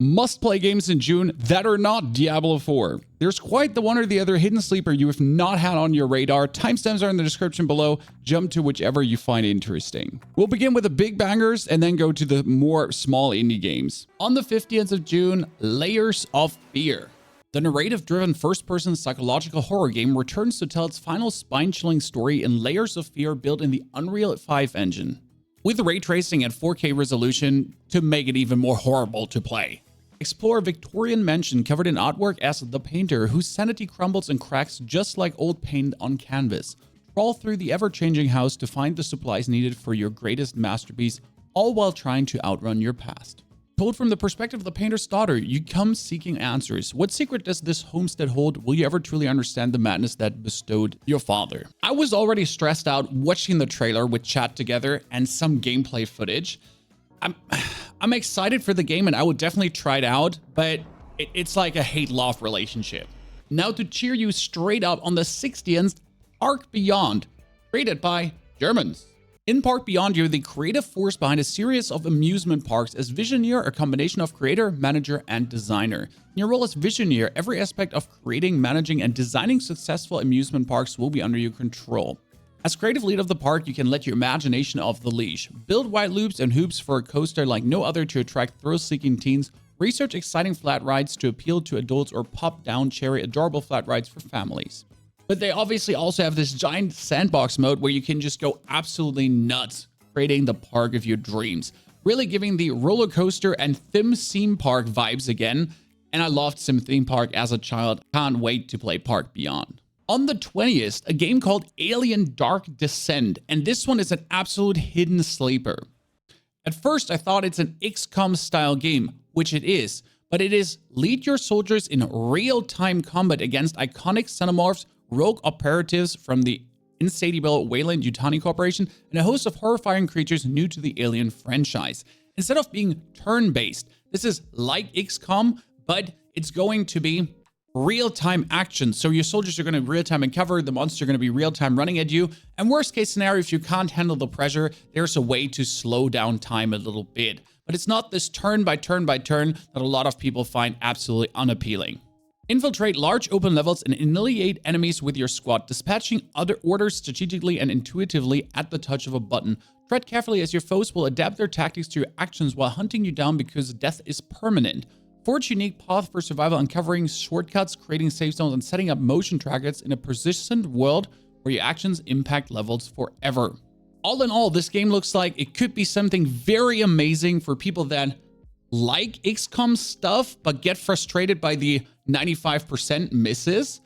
Must-play games in June that are not Diablo 4. There's quite the one or the other hidden sleeper you have not had on your radar. Timestamps are in the description below. Jump to whichever you find interesting. We'll begin with the big bangers and then go to the more small indie games. On the 15th of June, Layers of Fear. The narrative-driven first-person psychological horror game returns to tell its final spine-chilling story in Layers of Fear built in the Unreal 5 engine, with ray tracing at 4K resolution to make it even more horrible to play. Explore a Victorian mansion covered in artwork as the painter, whose sanity crumbles and cracks just like old paint on canvas. Crawl through the ever-changing house to find the supplies needed for your greatest masterpiece, all while trying to outrun your past. Told from the perspective of the painter's daughter, you come seeking answers. What secret does this homestead hold? Will you ever truly understand the madness that bestowed your father? I was already stressed out watching the trailer with chat together and some gameplay footage. I'm excited for the game and I would definitely try it out, but it's like a hate-love relationship. Now to cheer you straight up on the 60th, Park Beyond, created by Germans. In Park Beyond, you're the creative force behind a series of amusement parks as Visioneer, a combination of creator, manager, and designer. In your role as Visioneer, every aspect of creating, managing, and designing successful amusement parks will be under your control. As creative lead of the park, you can let your imagination off the leash. Build wide loops and hoops for a coaster like no other to attract thrill-seeking teens, research exciting flat rides to appeal to adults, or pop down cherry adorable flat rides for families. But they obviously also have this giant sandbox mode where you can just go absolutely nuts, creating the park of your dreams. Really giving the roller coaster and theme park vibes again. And I loved Sim Theme Park as a child. Can't wait to play Park Beyond. On the 20th, a game called Alien Dark Descent, and this one is an absolute hidden sleeper. At first, I thought it's an XCOM style game, which it is, but it is lead your soldiers in real-time combat against iconic xenomorphs, rogue operatives from the insatiable Weyland-Yutani Corporation, and a host of horrifying creatures new to the Alien franchise. Instead of being turn-based, this is like XCOM, but it's going to be real-time action. So your soldiers are going to real-time uncover, the monsters are going to be real-time running at you. And worst case scenario, if you can't handle the pressure, there's a way to slow down time a little bit. But it's not this turn by turn by turn that a lot of people find absolutely unappealing. Infiltrate large open levels and annihilate enemies with your squad, dispatching other orders strategically and intuitively at the touch of a button. Tread carefully as your foes will adapt their tactics to your actions while hunting you down because death is permanent. Forge unique path for survival, uncovering shortcuts, creating safe zones, and setting up motion trackers in a persistent world where your actions impact levels forever. All in all, this game looks like it could be something very amazing for people that like XCOM stuff, but get frustrated by the 95% misses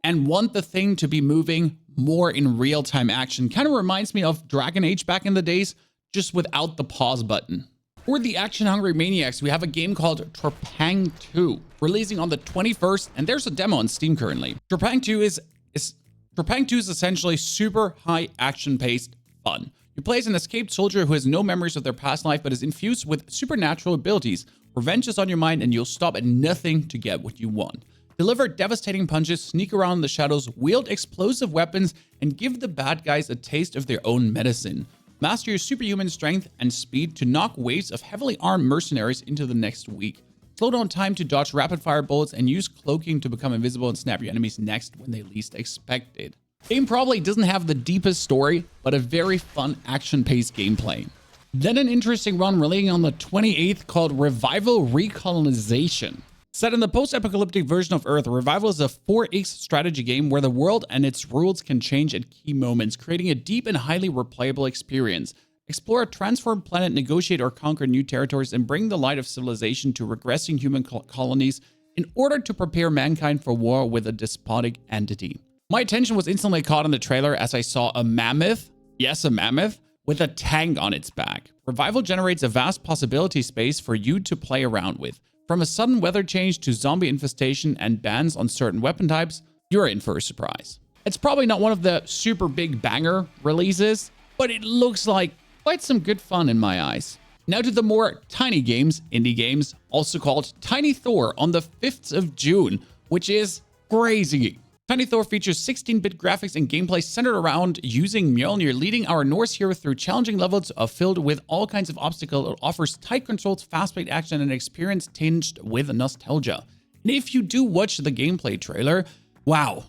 and want the thing to be moving more in real-time action. Kind of reminds me of Dragon Age back in the days, just without the pause button. For the action-hungry maniacs, we have a game called Trepang 2, releasing on the 21st, and there's a demo on Steam currently. Trepang 2 is essentially super high action-paced fun. You play as an escaped soldier who has no memories of their past life, but is infused with supernatural abilities. Revenge is on your mind, and you'll stop at nothing to get what you want. Deliver devastating punches, sneak around the shadows, wield explosive weapons, and give the bad guys a taste of their own medicine. Master your superhuman strength and speed to knock waves of heavily armed mercenaries into the next week. Slow down time to dodge rapid-fire bullets and use cloaking to become invisible and snap your enemies next when they least expect it. Game probably doesn't have the deepest story, but a very fun action-paced gameplay. Then an interesting run releasing on the 28th called Revival Recolonization. Set in the post-apocalyptic version of Earth, Revival is a 4X strategy game where the world and its rules can change at key moments, creating a deep and highly replayable experience. Explore a transformed planet, negotiate or conquer new territories, and bring the light of civilization to regressing human colonies in order to prepare mankind for war with a despotic entity. My attention was instantly caught in the trailer as I saw a mammoth, yes, a mammoth, with a tank on its back. Revival generates a vast possibility space for you to play around with. From a sudden weather change to zombie infestation and bans on certain weapon types, you're in for a surprise. It's probably not one of the super big banger releases, but it looks like quite some good fun in my eyes. Now to the more tiny games, indie games, also called Tiny Thor on the 5th of June, which is crazy. Tiny Thor features 16-bit graphics and gameplay centered around using Mjolnir, leading our Norse hero through challenging levels filled with all kinds of obstacles. It offers tight controls, fast-paced action, and an experience tinged with nostalgia. And if you do watch the gameplay trailer, wow.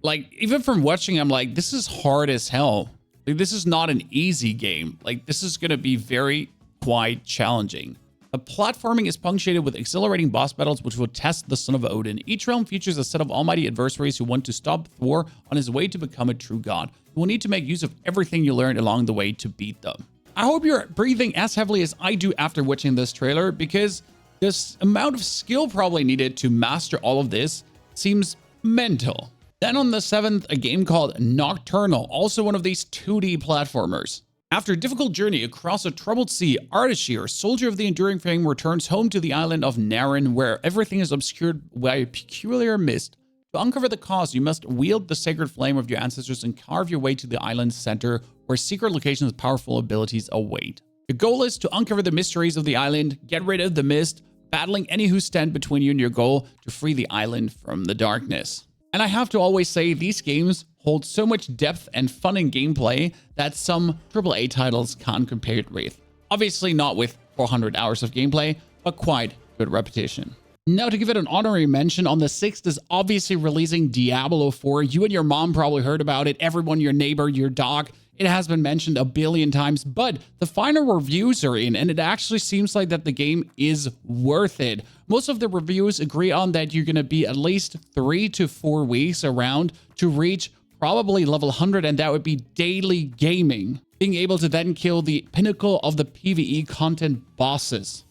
Even from watching, I'm like, this is hard as hell. Like, this is not an easy game. Like, this is going to be very quite challenging. The platforming is punctuated with exhilarating boss battles, which will test the Son of Odin. Each realm features a set of almighty adversaries who want to stop Thor on his way to become a true god. You will need to make use of everything you learned along the way to beat them. I hope you're breathing as heavily as I do after watching this trailer, because this amount of skill probably needed to master all of this seems mental. Then on the 7th, a game called Nocturnal, also one of these 2D platformers. After a difficult journey across a troubled sea, Ardashir, soldier of the Enduring Flame, returns home to the island of Naren, where everything is obscured by a peculiar mist. To uncover the cause, you must wield the sacred flame of your ancestors and carve your way to the island's center, where secret locations with powerful abilities await. Your goal is to uncover the mysteries of the island, get rid of the mist, battling any who stand between you and your goal to free the island from the darkness. And I have to always say, these games hold so much depth and fun in gameplay that some AAA titles can't compare it with. Obviously not with 400 hours of gameplay, but quite good repetition. Now, to give it an honorary mention, on the 6th is obviously releasing Diablo 4. You and your mom probably heard about it. Everyone, your neighbor, your dog. It has been mentioned a billion times, but the final reviews are in, and it actually seems like that the game is worth it. Most of the reviews agree on that you're going to be at least 3 to 4 weeks around to reach probably level 100, and that would be daily gaming. Being able to then kill the pinnacle of the PvE content bosses.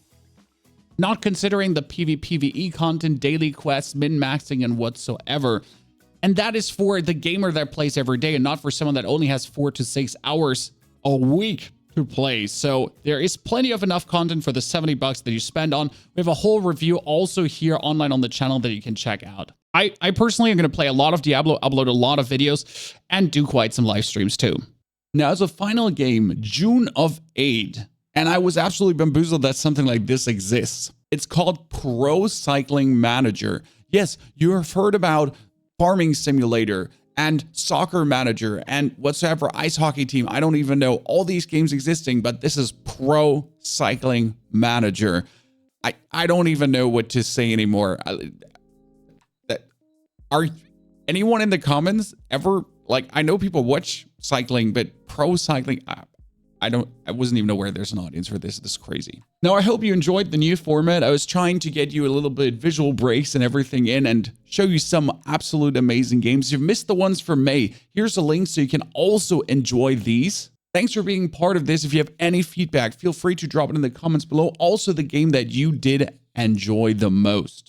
Not considering the PvPvE content, daily quests, min-maxing, and whatsoever. And that is for the gamer that plays every day and not for someone that only has 4 to 6 hours a week to play. So there is plenty of enough content for the $70 that you spend on. We have a whole review also here online on the channel that you can check out. I personally am going to play a lot of Diablo, upload a lot of videos, and do quite some live streams too. Now, as a final game, June of Aid. And I was absolutely bamboozled that something like this exists. It's called Pro Cycling Manager. Yes, you have heard about Farming Simulator and Soccer Manager and whatsoever, ice hockey team. I don't even know all these games existing, but this is Pro Cycling Manager. I don't even know what to say anymore. Are anyone in the comments ever, like, I know people watch cycling, but pro cycling, I wasn't even aware there's an audience for this. This is crazy. Now, I hope you enjoyed the new format. I was trying to get you a little bit visual breaks and everything in and show you some absolute amazing games. If you've missed the ones from May, here's a link so you can also enjoy these. Thanks for being part of this. If you have any feedback, feel free to drop it in the comments below. Also, the game that you did enjoy the most.